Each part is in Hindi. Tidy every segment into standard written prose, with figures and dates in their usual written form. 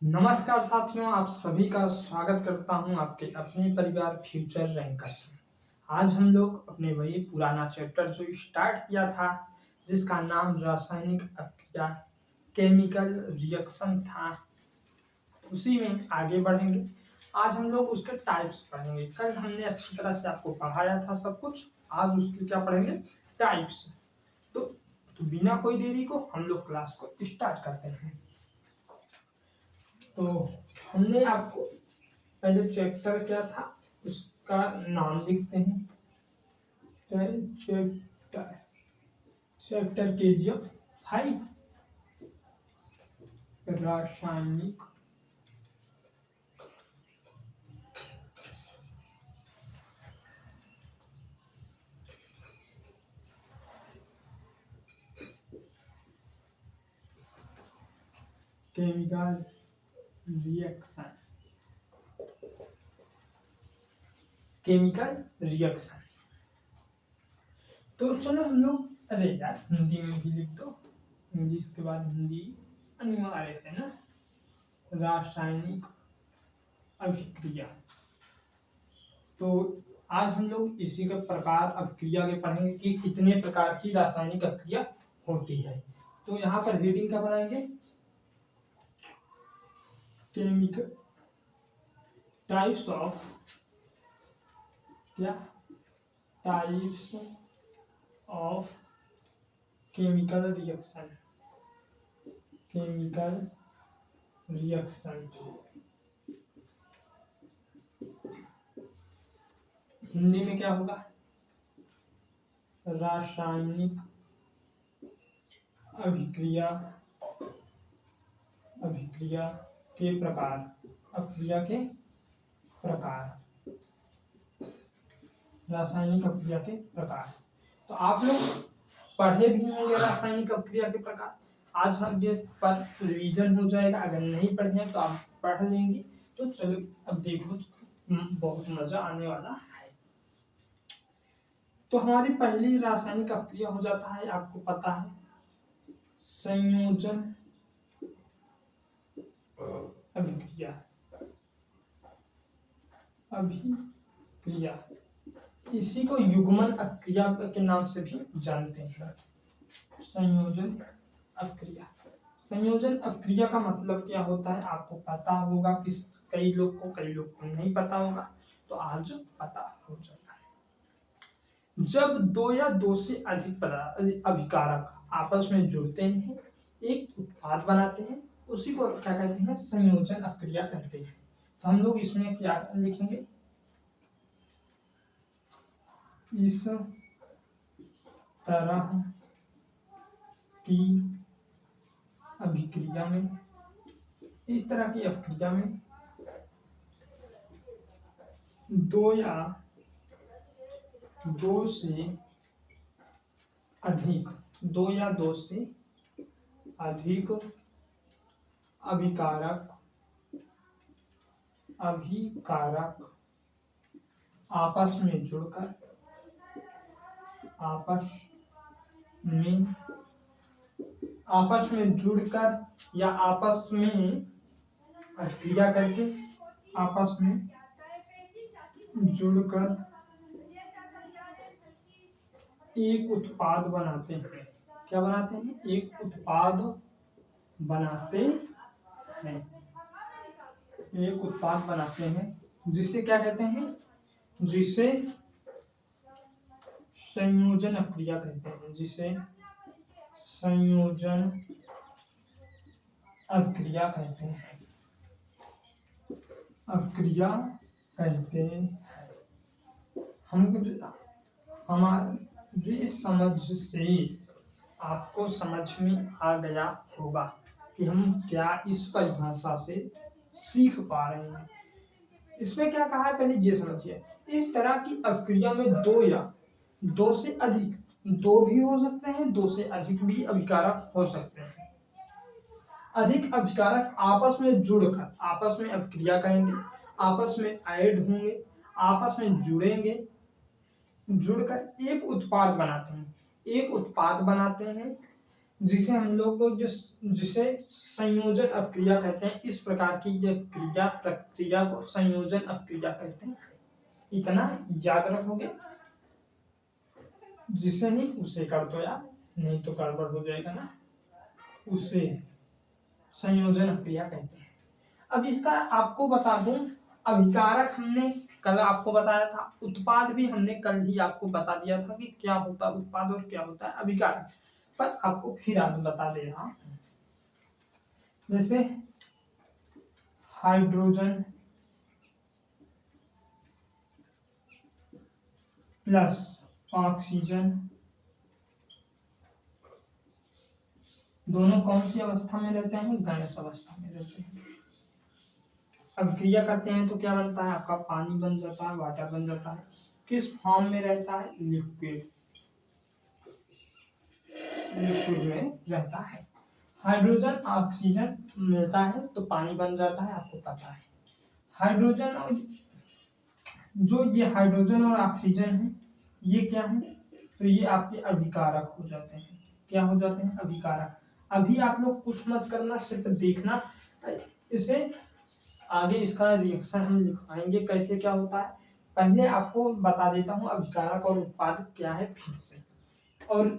नमस्कार साथियों, आप सभी का स्वागत करता हूं आपके अपने परिवार फ्यूचर रैंकर्स में। आज हम लोग अपने वही पुराना चैप्टर जो स्टार्ट किया था, जिसका नाम रासायनिक अभिक्रिया केमिकल रिएक्शन था, उसी में आगे बढ़ेंगे। आज हम लोग उसके टाइप्स पढ़ेंगे। कल हमने अच्छी तरह से आपको पढ़ाया था सब कुछ, आज उसके क्या पढ़ेंगे, टाइप्स। तो बिना कोई देरी को हम लोग क्लास को स्टार्ट करते हैं। तो हमने आपको पहले चैप्टर क्या था उसका नाम लिखते हैं। चैप्टर चैप्टर केजीएफ 5 रासायनिक केमिकल रिएक्शन तो चलो हम लोग, अरे यार हिंदी में भी लिख दो, इंग्लिश के बाद हिंदी अनिवार्य है ना। रासायनिक अभिक्रिया। तो आज हम लोग इसी के प्रकार अभिक्रिया के पढ़ेंगे कि कितने प्रकार की रासायनिक अभिक्रिया होती है। तो यहाँ पर हेडिंग क्या बनाएंगे, केमिकल टाइप्स ऑफ, क्या, types of chemical reaction. Hindi में क्या होगा, रासायनिक अभिक्रिया के प्रकार। रासायनिक अभिक्रिया के प्रकार। तो आप लोग पढ़े भी होंगे रासायनिक अभिक्रिया के प्रकार। आज हम ये पर रिवीजन हो जाएगा, अगर नहीं पढ़े हैं तो आप पढ़ लेंगे। तो चलो अब देखो, बहुत मजा आने वाला है। तो हमारी पहली रासायनिक अभिक्रिया हो जाता है, आपको पता है, संयोजन अभिक्रिया। इसी को युग्मन अभिक्रिया के नाम से भी जानते हैं। संयोजन अभिक्रिया का मतलब क्या होता है आपको पता होगा, कई लोग को नहीं पता होगा, तो आज पता हो जाएगा। जब दो या दो से अधिक अभिकारक आपस में जुड़ते हैं, एक उत्पाद बनाते हैं, उसी को क्या कहते हैं, संयोजन अभिक्रिया कहते हैं। तो हम लोग इसमें क्या लिखेंगे, इस तरह की अभिक्रिया में, दो या दो से अधिक अभिकारक आपस में जुड़कर या आपस में अभिक्रिया करके, आपस में जुड़कर एक उत्पाद बनाते हैं। क्या बनाते हैं, एक उत्पाद बनाते हैं, जिसे क्या कहते हैं, जिसे संयोजन अभिक्रिया कहते हैं। हमारी समझ से आपको समझ में आ गया होगा कि हम क्या इस परिभाषा से सीख पा रहे हैं। इसमें क्या कहा है पहले ये समझिए। इस तरह की अभिक्रिया में दो या दो से अधिक, दो भी हो सकते हैं, दो से अधिक भी अभिकारक हो सकते हैं। अधिक अभिकारक आपस में जुड़कर आपस में अभिक्रिया करेंगे, आपस में ऐड होंगे, आपस में जुड़कर एक उत्पाद बनाते हैं। जिसे हम लोग को जिसे संयोजन अपक्रिया कहते हैं। इस प्रकार की जो प्रक्रिया को संयोजन अपक्रिया कहते हैं। इतना याद रखोगे, जिसे नहीं उसे कर दो यार, नहीं तो गड़बड़ हो जाएगा ना। उसे संयोजन अपक्रिया कहते हैं। अब इसका आपको बता दूं, अभिकारक हमने कल आपको बताया था, उत्पाद भी हमने कल ही आपको बता दिया था कि क्या होता है उत्पाद और क्या होता है अभिकारक, पर आपको फिर आज बता दे रहा हूं। जैसे हाइड्रोजन प्लस ऑक्सीजन दोनों कौन सी अवस्था में रहते हैं? गैस अवस्था में रहते हैं। अभिक्रिया करते हैं तो क्या बनता है? आपका पानी बन जाता है, वाटर बन जाता है। किस फॉर्म में रहता है? लिक्विड में रहता है। हाइड्रोजन ऑक्सीजन मिलता है तो पानी बन जाता है, आपको पता है। हाइड्रोजन और जो ये हाइड्रोजन और ऑक्सीजन है, ये क्या है? तो ये आपके अभिकारक हो जाते हैं। क्या हो जाते हैं? अभिकारक। अभी आप लोग कुछ मत करना, सिर्फ देखना। इसे आगे इसका रिएक्शन हम लिखवाएंगे कैसे क्या होता है। पहले आपको बता देता हूँ अभिकारक और उत्पाद क्या है फिर से, और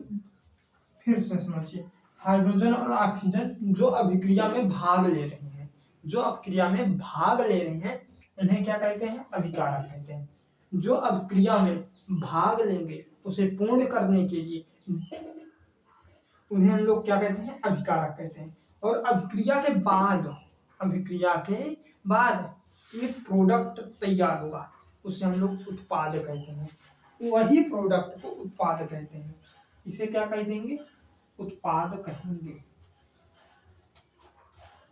फिर से समझिए। हाइड्रोजन और ऑक्सीजन जो अभिक्रिया में भाग ले रहे हैं, जो अभिक्रिया में भाग ले रहे हैं, उन्हें क्या कहते हैं? अभिकारक कहते हैं। जो अभिक्रिया में भाग लेंगे उसे पूर्ण करने के लिए उन्हें हम लोग क्या कहते हैं? अभिकारक कहते हैं। और अभिक्रिया के बाद एक प्रोडक्ट तैयार होगा, उसे हम लोग उत्पाद कहते हैं। वही प्रोडक्ट को उत्पाद कहते हैं। इसे क्या कह देंगे? उत्पाद कहेंगे।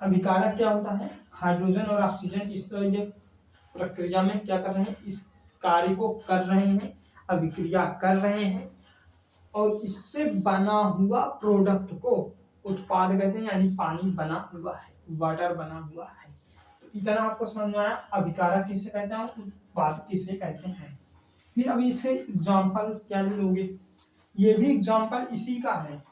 अभिकारक क्या होता है? हाइड्रोजन और ऑक्सीजन इस तरह ये प्रक्रिया में क्या कर रहे हैं? इस कार्य को कर रहे हैं, अभिक्रिया कर रहे हैं, और इससे बना हुआ प्रोडक्ट को उत्पाद कहते हैं। यानी पानी बना हुआ है, वाटर बना हुआ है। तो इतना आपको समझ में आया। अभिकारक किसे कहते हैं, उत्पाद किसे कहते हैं। फिर अभी इससे एग्जाम्पल क्या लोगे? ये भी एग्जाम्पल इसी का है,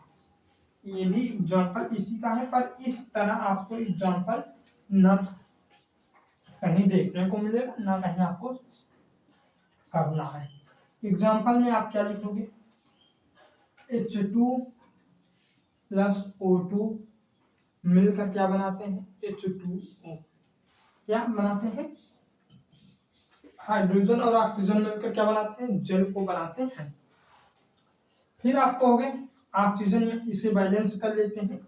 ये भी एग्जाम्पल इसी का है, पर इस तरह आपको एग्जाम्पल न कहीं देखने को मिलेगा, ना कहीं आपको करना है। एग्जाम्पल में आप क्या लिखोगे? H2 प्लस O2 मिलकर क्या बनाते हैं? H2O। क्या बनाते हैं? हाइड्रोजन और ऑक्सीजन मिलकर क्या बनाते हैं? जल को बनाते हैं। फिर आप कहोगे ऑक्सीजन, इसे बैलेंस कर लेते हैं।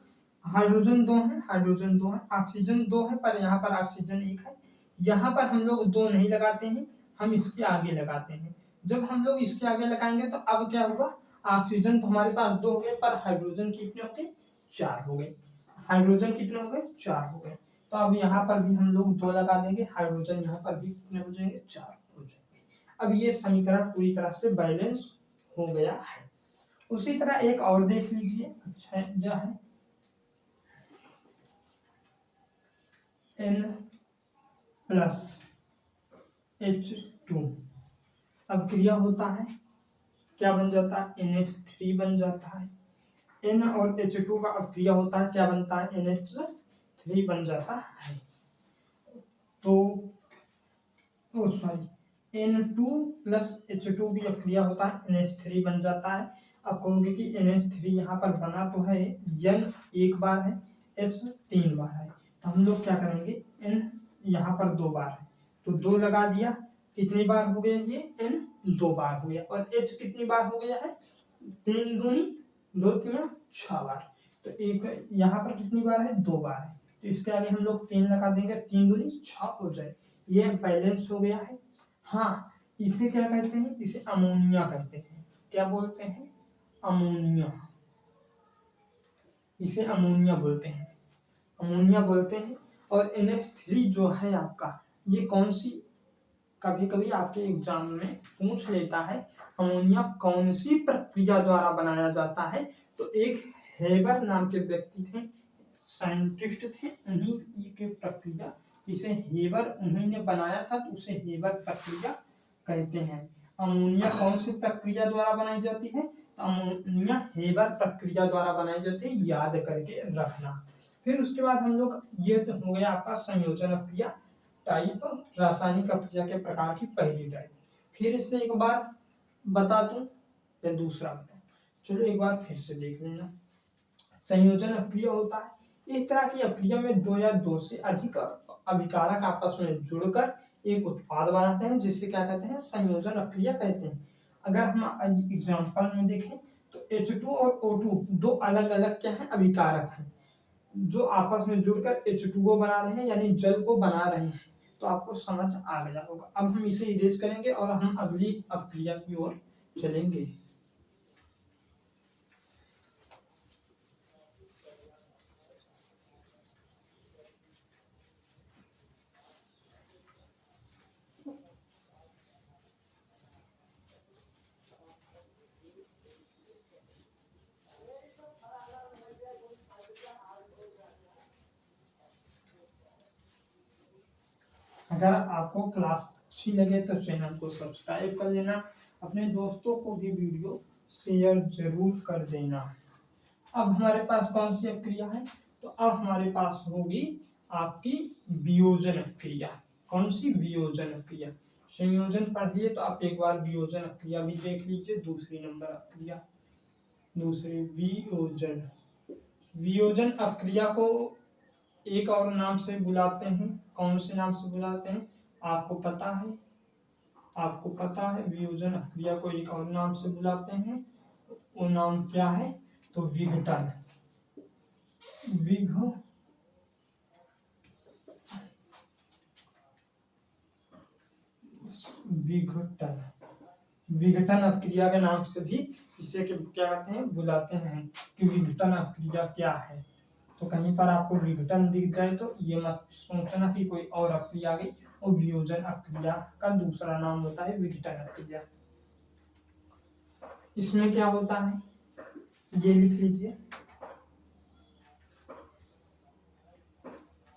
हाइड्रोजन 2 है, ऑक्सीजन 2 है, पर यहाँ पर ऑक्सीजन 1 है। यहाँ पर हम लोग 2 नहीं लगाते हैं, हम इसके आगे लगाते हैं। जब हम लोग इसके आगे लगाएंगे तो अब क्या होगा? ऑक्सीजन तो हमारे पास 2 हो गए, पर हाइड्रोजन कितने हो गए? 4 हो गए। हाइड्रोजन कितने हो गए? 4 हो गए। तो अब यहाँ पर भी हम लोग 2 लगा देंगे, हाइड्रोजन यहाँ पर भी कितने हो जाएंगे? 4 हो जाएंगे। अब ये समीकरण पूरी तरह से बैलेंस हो गया है। उसी तरह एक और देख लीजिए, अच्छा जो है N प्लस H2 अब क्रिया होता है, क्या बन जाता है? NH3 बन जाता है। N और H2 का अब क्रिया होता है, क्या बनता है? NH3 बन जाता है। तो सॉरी, N2 प्लस H2 भी अब क्रिया होता है, NH3 बन जाता है। अब कहोगे कि NH3 यहाँ पर बना तो है, N एक बार है, H 3 बार है, तो हम लोग क्या करेंगे? N यहाँ पर 2 बार है, तो 2 लगा दिया। कितनी बार हो गया ये? N 2 बार हो गया। और H कितनी बार हो गया है? 3 दूनी 2 3 6 बार। तो एक यहाँ पर कितनी बार है? 2 बार है, तो इसके आगे हम लोग 3 लगा देंगे, 3 दूनी 6 हो जाए। ये बैलेंस हो गया है। हाँ, इसे क्या कहते हैं? इसे अमोनिया कहते हैं। क्या बोलते हैं? अमोनिया। इसे अमोनिया बोलते हैं, अमोनिया बोलते हैं। और NH3 जो है आपका, ये कौन सी, कभी कभी आपके एग्जाम में पूछ लेता है अमोनिया कौन सी प्रक्रिया द्वारा बनाया जाता है। तो एक हेबर नाम के व्यक्ति थे, साइंटिस्ट थे, उन्हीं की प्रक्रिया, जिसे हेबर उन्हीं ने बनाया था, तो उसे हेबर प्रक्रिया कहते हैं। अमोनिया कौन सी प्रक्रिया द्वारा बनाई जाती है? अमोनिया हेबर प्रक्रिया द्वारा बनाई जाती है, याद करके रखना। फिर उसके बाद हम लोग, ये तो हो गया आपका संयोजन अपक्रिया टाइप, रासायनिक अपक्रिया के प्रकार की पहली टाइप। फिर इससे एक बार बता दूं या दूसरा बताऊं? चलो एक बार फिर से देख लेना। संयोजन अपक्रिया होता है इस तरह की अपक्रिया में दो या दो से अधिक अभिकारक आपस में जुड़कर एक उत्पाद बनाते हैं, जिसे क्या कहते हैं? संयोजन अपक्रिया कहते हैं। अगर हम एग्जांपल में देखें तो H2 और O2 दो अलग अलग क्या है? अभिकारक हैं, जो आपस में जुड़कर H2O बना रहे हैं, यानी जल को बना रहे हैं। तो आपको समझ आ गया होगा। अब हम इसे इरेज करेंगे और हम अगली अपक्रिया की ओर चलेंगे। अगर आपको क्लास अच्छी लगे तो चैनल को सब्सक्राइब कर लेना, अपने दोस्तों को भी वीडियो शेयर जरूर कर देना। अब हमारे पास कौन सी अपक्रिया है? तो अब हमारे पास होगी आपकी वियोजन अपक्रिया। कौन सी? वियोजन अपक्रिया। संयोजन पढ़ लिए तो आप एक बार वियोजन अपक्रिया भी देख लीजिए। दूसरी नंबर अपक्रिया, दूसरी वियोजन। वियोजन अपक्रिया को एक और नाम से बुलाते हैं। कौन से नाम से बुलाते हैं? आपको पता है? आपको पता है वियोजन अपक्रिया को एक और नाम से बुलाते हैं। वो नाम क्या है? तो विघटन। विघटन। विघटन अपक्रिया के नाम से भी इसे क्या कहते हैं? बुलाते हैं कि विघटन अपक्रिया क्या है। तो कहीं पर आपको विघटन दिख जाए तो ये मत सोचना कि कोई और अपक्रिया आ गई। और वियोजन अपक्रिया का दूसरा नाम होता है विघटन अपक्रिया। इसमें क्या होता है ये लिख लीजिए।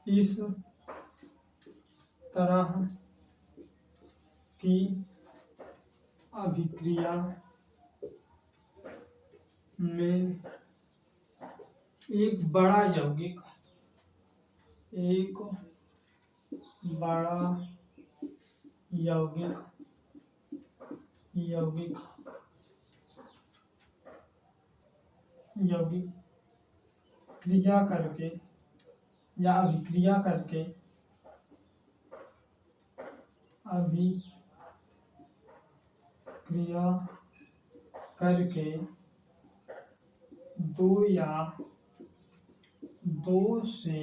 इस तरह की अभिक्रिया में एक बड़ा यौगिक क्रिया करके या अभिक्रिया करके दो या दो से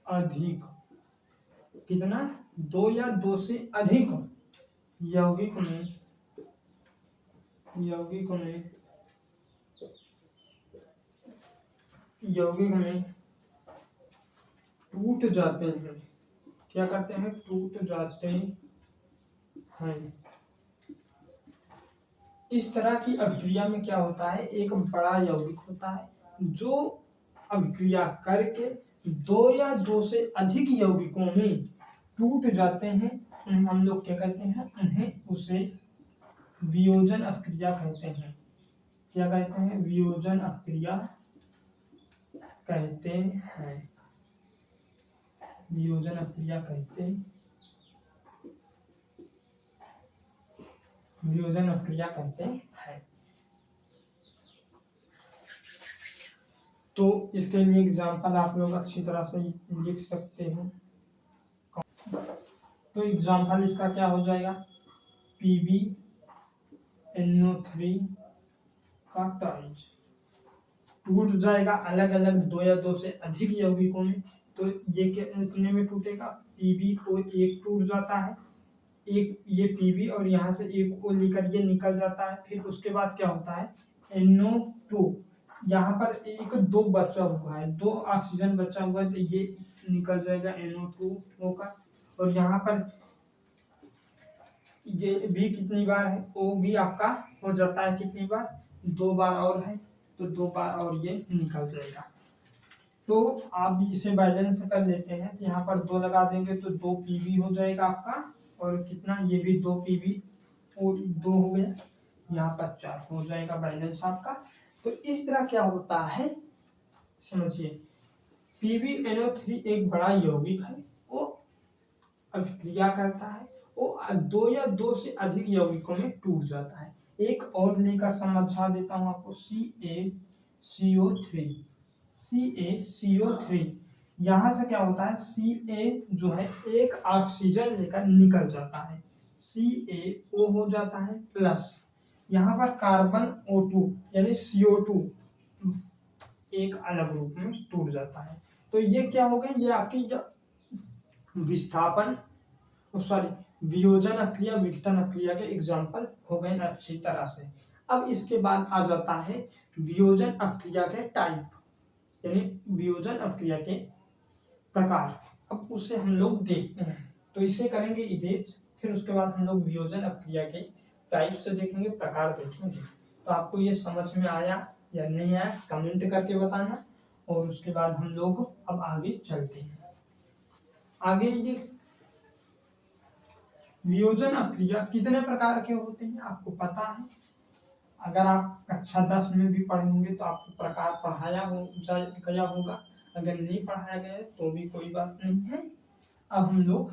अधिक, कितना? दो या दो से अधिक यौगिक में टूट जाते हैं। क्या करते हैं? टूट जाते हैं। इस तरह की अभिक्रिया में क्या होता है? एक बड़ा यौगिक होता है जो अभिक्रिया करके दो या दो से अधिक यौगिकों में टूट जाते हैं। उन्हें हम लोग क्या कहते हैं? उन्हें उसे वियोजन अपक्रिया कहते हैं। क्या कहते हैं? वियोजन अपक्रिया कहते हैं। वियोजन अपक्रिया कहते हैं। वियोजन अपक्रिया कहते हैं। तो इसके लिए एग्जाम्पल आप लोग अच्छी तरह से लिख सकते हैं। तो एग्जाम्पल इसका क्या हो जाएगा? PbNO3 का टाइज टूट जाएगा अलग अलग दो या दो से अधिक यौगिकों में। तो ये कितने में टूटेगा? PbO एक टूट जाता है, एक ये Pb और यहाँ से एक O लेकर ये निकल जाता है। फिर उसके बाद क्या होता है? NO2, यहाँ पर एक दो बचा हुआ है, दो ऑक्सीजन बचा हुआ है, तो ये निकल जाएगा NO2 होकर। और यहाँ पर ये भी कितनी बार है? O भी आपका हो जाता है कितनी बार? दो बार और है, तो दो बार और ये निकल जाएगा। तो आप इसे बैलेंस कर लेते हैं, तो यहाँ पर दो लगा देंगे तो दो Pb हो जाएगा आपका, और कितना? ये भी दो Pb, और दो हो गया। यहाँ पर 4 हो जाएगा बैलेंस आपका। तो इस तरह क्या होता है समझिए, PbNO3 एक बड़ा यौगिक है, वो अभिक्रिया करता है, वो दो या दो से अधिक यौगिकों में टूट जाता है। एक और लेकर समझा देता हूँ आपको, CaCO3। CaCO3 यहाँ से क्या होता है, Ca जो है एक ऑक्सीजन लेकर निकल जाता है, CaO हो जाता है, प्लस यहाँ पर कार्बन O2 यानी CO2 एक अलग रूप में टूट जाता है। तो ये क्या हो गया, ये आपकी विस्थापन सॉरी वियोजन अक्रिया विघटन अक्रिया के एग्जाम्पल हो गए अच्छी तरह से। अब इसके बाद आ जाता है वियोजन अक्रिया के टाइप, यानी वियोजन अक्रिया के प्रकार। अब उसे हम लोग देखते हैं, तो इसे करेंगे इमेज, फिर उसके बाद हम लोग वियोजन अक्रिया के टाइप से देखेंगे, प्रकार देखेंगे। तो आपको ये समझ में आया या नहीं आया कमेंट करके बताना, और उसके बाद हम लोग अब आगे चलते हैं। आगे ये वियोजन अक्रिया कितने प्रकार के होते हैं आपको पता है, अगर आप कक्षा 10 में भी पढ़े होंगे तो आपको प्रकार पढ़ाया गया होगा, अगर नहीं पढ़ाया गया है तो भी कोई बात नहीं है। अब हम लोग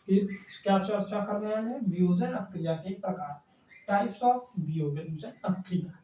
फिर क्या चर्चा कर रहे हैं, वियोजन अक्रिया के प्रकार, टाइप्स ऑफ वियोजन अक्रिया।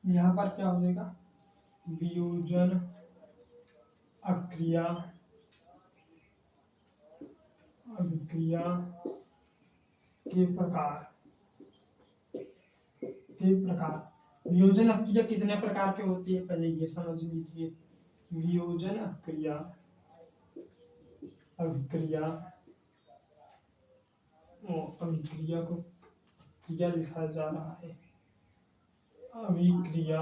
यहाँ पर क्या हो जाएगा, वियोजन अक्रिया अभिक्रिया के प्रकार वियोजन अक्रिया कितने प्रकार के होती है पहले ये समझ लीजिए। वियोजन अक्रिया अभिक्रिया, अभिक्रिया को क्रिया लिखा जा रहा है, अभिक्रिया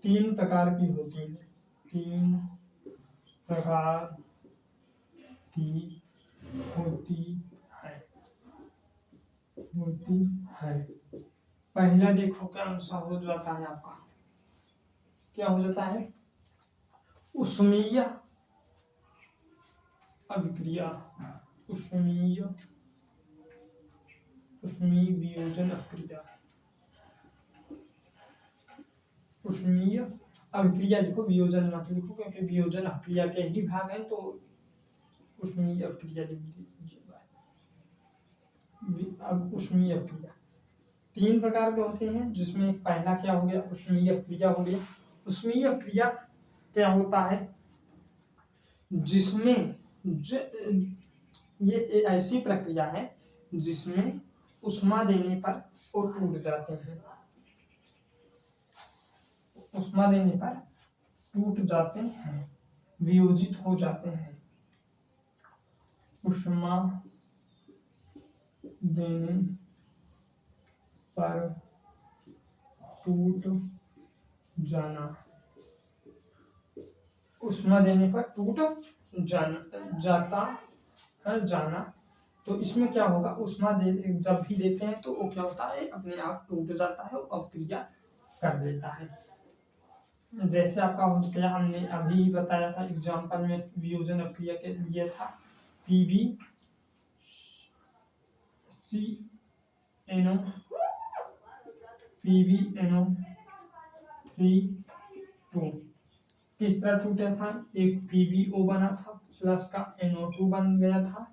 3 प्रकार की होती है, 3 प्रकार की होती है। पहला देखो क्या आंसर हो जाता है आपका, क्या हो जाता है, उष्मीय अभिक्रिया, उष्मीय वियोजन अक्रिया, उष्मीय अभिक्रिया लिखो, वियोजन मत लिखो क्योंकि वियोजन अक्रिया के ही भाग हैं, तो उष्मीय अभिक्रिया लिख दीजिएगा। अब उष्मीय अभिक्रिया 3 प्रकार के होते हैं, जिसमें एक पहला क्या हो गया, उष्मीय अभिक्रिया हो गया। उष्मीय अभिक्रिया क्या होता है, जिसमें ये ऐसी प्रक्रिया है जिसमें उष्मा देने पर वो टूट जाते हैं, उष्मा देने पर टूट जाते हैं, वियोजित हो जाते हैं। उष्मा देने पर टूट जाना, उष्मा देने पर टूट जाता है जाना। तो इसमें क्या होगा, उष्मा जब भी देते हैं तो वो क्या होता है, अपने आप टूट जाता है, अभिक्रिया कर देता है। जैसे आपका हो गया, हमने अभी बताया था एग्जाम्पल में वियोजन अभिक्रिया के लिए था PbNO3 किस तरह टूटा था, एक PbO बना था, प्लस का NO2 बन गया था,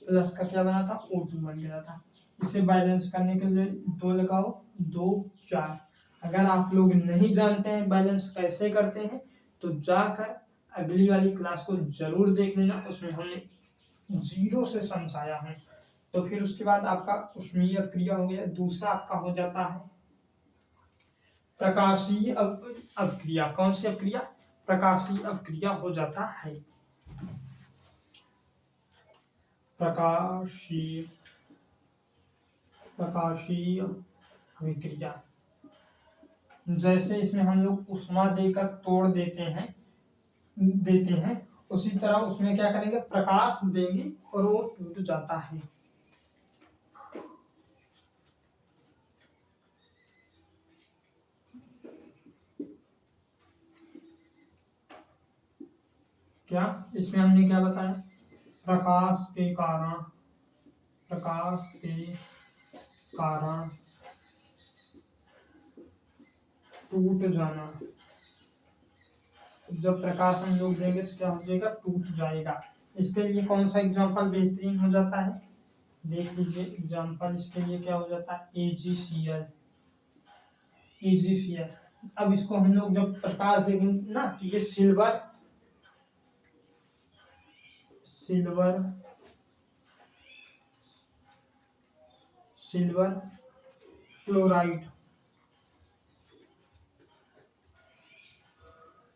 प्लस का क्या बना था, O2 बन गया था। इसे बैलेंस करने के लिए 2 लगाओ, 2 4। अगर आप लोग नहीं जानते हैं बैलेंस कैसे करते हैं तो जाकर अगली वाली क्लास को जरूर देख लेना, उसमें हमने 0 से समझाया है। तो फिर उसके बाद आपका उष्मीय अभिक्रिया हो गया। दूसरा आपका हो जाता है प्रकाशीय अभिक्रिया। कौन सी अभिक्रिया, प्रकाशीय अभिक्रिया हो जाता है। प्रकाशीय प्रकाशीय अभिक्रिया। जैसे इसमें हम लोग ऊष्मा देकर तोड़ देते हैं उसी तरह उसमें क्या करेंगे, प्रकाश देंगे और वो टूट जाता है। क्या इसमें हमने क्या बताया, प्रकाश के कारण टूट जाना। जब प्रकाश हम लोग देंगे तो क्या हो जाएगा, टूट जाएगा। इसके लिए कौन सा एग्जांपल बेहतरीन हो जाता है, देख लीजिए एग्जांपल इसके लिए क्या हो जाता है, AgCl। अब इसको हम लोग जब प्रकाश देंगे ना तो ये सिल्वर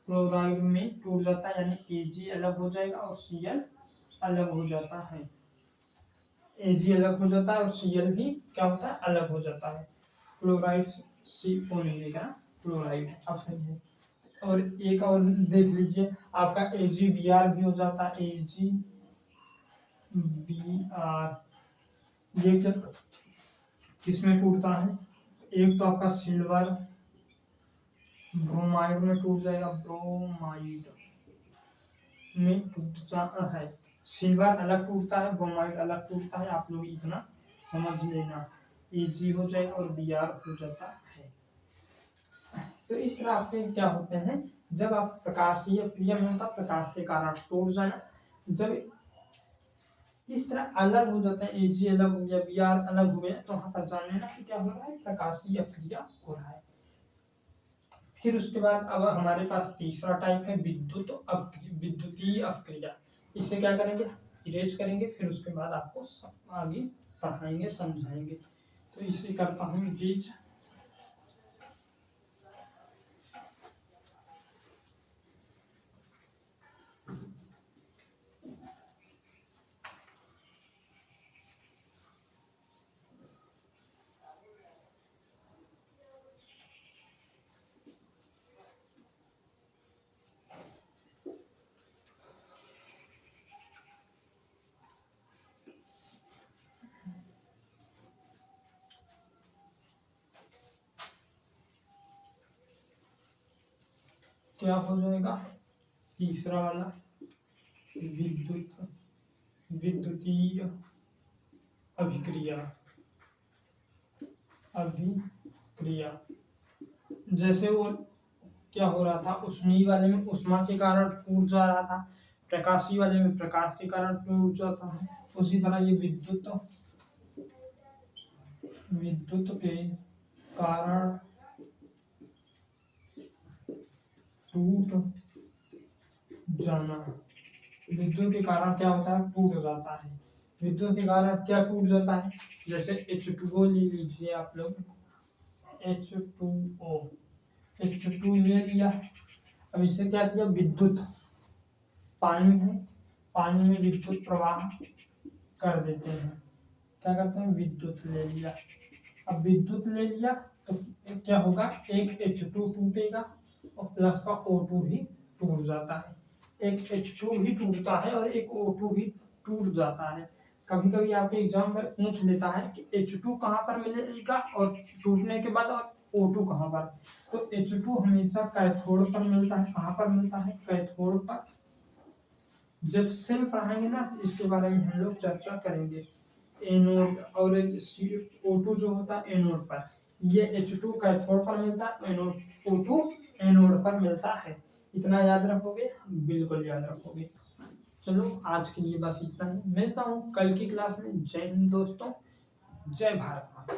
क्लोराइड में टूट जाता है, यानी Ag अलग हो जाएगा और Cl अलग हो जाता है। Ag अलग हो जाता है और Cl भी क्या होता है, अलग हो जाता है। क्लोराइड CO नहीं लेगा, क्लोराइड अब सही है। और एक और देख लीजिए, आपका AgBr भी हो जाता है, AgBr। ये क्या किसमें टूटता है, एक तो आपका सिल्वर ब्रोमाइड में टूट जाएगा, ब्रोमाइड में टूट जाता है। सिल्वर अलग टूटता है, ब्रोमाइड अलग टूटता है, आप लोग इतना समझ लेना। Ag हो जाएगा और Br हो जाता है। तो इस तरह आपके क्या होते हैं, जब आप प्रकाशीय क्रिया में होता प्रकाश के कारण टूट जाना, जब इस तरह अलग हो जाते हैं, Ag अलग हो गया, Br अलग हो गया, तो वहां पर जान लेना कि क्या हो रहा है, प्रकाशीय क्रिया हो रहा है। फिर उसके बाद अब हमारे पास तीसरा टाइप है विद्युतीय अपक्रिया। इसे क्या करेंगे, इरेज करेंगे, फिर उसके बाद आपको आगे पढ़ाएंगे समझाएंगे। तो इसे करता हूँ इरेज। क्या हो जाएगा, तीसरा वाला विद्युतीय अभिक्रिया। जैसे वो क्या हो रहा था, उष्मीय वाले में उष्मा के कारण टूट जा रहा था, प्रकाशीय वाले में प्रकाश के कारण टूट जाता है, उसी तरह ये विद्युत के कारण टूट जाना। विद्युत के कारण क्या होता है, टूट जाता है। विद्युत के कारण क्या टूट जाता है, जैसे H2O ले लीजिए आप लोग, H2O ले लिया। अब इसे क्या किया, विद्युत पानी में विद्युत प्रवाह कर देते हैं, क्या करते हैं, विद्युत ले लिया। अब विद्युत ले लिया तो क्या होगा, एक H2 टूटेगा और प्लस का O2 भी टूट जाता है। एक H2 भी टूटता है और एक O2 भी टूट जाता है। कभी कभी आपके एग्जाम में पूछ लेता है कि H2 कहाँ पर मिलेगा और टूटने के बाद, और O2 कहाँ पर। तो H2 हमेशा कैथोड पर मिलता है। कहाँ पर मिलता है, कैथोड पर। जब सेल पढ़ाएंगे ना तो इसके बारे में हम लोग चर्चा करेंगे। एनोड और O2 जो होता है एनोड पर, ये H2 कैथोड पर मिलता है, O2 एनोड पर मिलता है। इतना याद रखोगे, बिल्कुल याद रखोगे। चलो आज के लिए बस इतना ही, मिलता हूँ कल की क्लास में। जय हिंद दोस्तों, जय भारत माता।